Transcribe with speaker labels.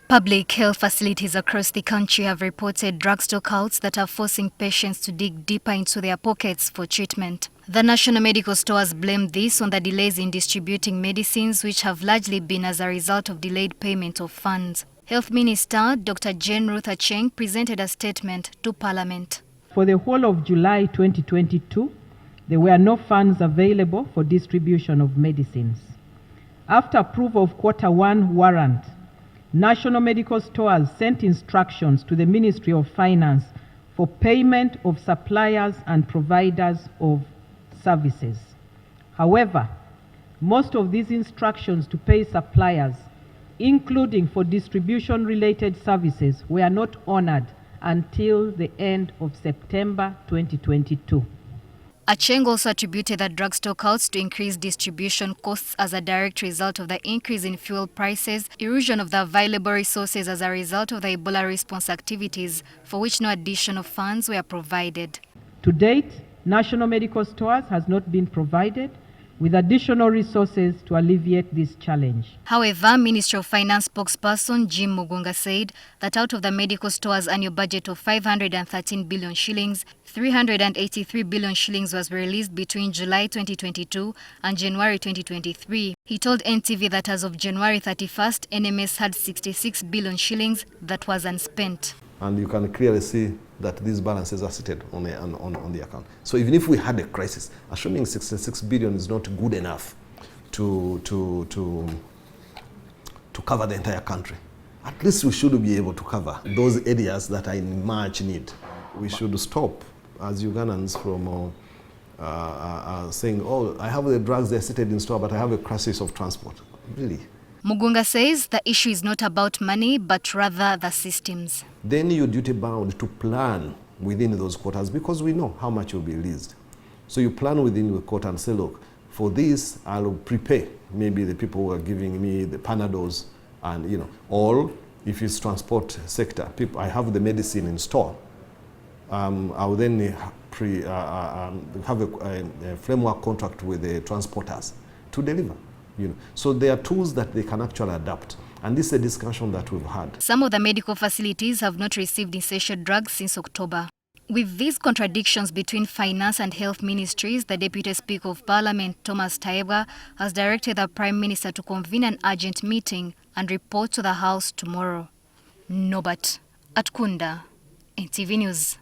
Speaker 1: Public health facilities across the country have reported drug stockouts that are forcing patients to dig deeper into their pockets for treatment. The national medical stores blame this on the delays in distributing medicines, which have largely been as a result of delayed payment of funds. Health Minister Dr. Ruth Aceng presented a statement to Parliament.
Speaker 2: For the whole of July 2022, there were no funds available for distribution of medicines. After approval of Q1 warrant, national medical stores sent instructions to the Ministry of Finance for payment of suppliers and providers of services. However, most of these instructions to pay suppliers, including for distribution-related services, were not honored until the end of September 2022.
Speaker 1: Aceng also attributed the drug stockouts to increased distribution costs as a direct result of the increase in fuel prices, erosion of the available resources as a result of the Ebola response activities, for which no additional funds were provided.
Speaker 2: To date, national medical stores has not been provided with additional resources to alleviate this challenge.
Speaker 1: However, Ministry of Finance Spokesperson Jim Mugunga said that out of the medical stores' annual budget of 513 billion shillings, 383 billion shillings was released between July 2022 and January 2023. He told NTV that as of January 31st, NMS had 66 billion shillings that was unspent.
Speaker 3: And you can clearly see that these balances are seated on the account. So even if we had a crisis, assuming 66 billion is not good enough to cover the entire country, at least we should be able to cover those areas that are in much need. We should stop, as Ugandans, from saying, oh, I have the drugs, they're seated in store, but I have a crisis of transport. Really?
Speaker 1: Mugunga says the issue is not about money, but rather the systems.
Speaker 3: Then you're duty bound to plan within those quotas because we know how much will be released. So you plan within the quota and say, look, for this, I'll prepare maybe the people who are giving me the Panadols and, you know, or if it's transport sector, people, I have the medicine in store. I'll then have a framework contract with the transporters to deliver. You know, so there are tools that they can actually adapt. And this is a discussion that we've had.
Speaker 1: Some of the medical facilities have not received essential drugs since October. With these contradictions between finance and health ministries, the Deputy Speaker of Parliament, Thomas Taebwa, has directed the Prime Minister to convene an urgent meeting and report to the House tomorrow. Norbert Atkunda, NTV News.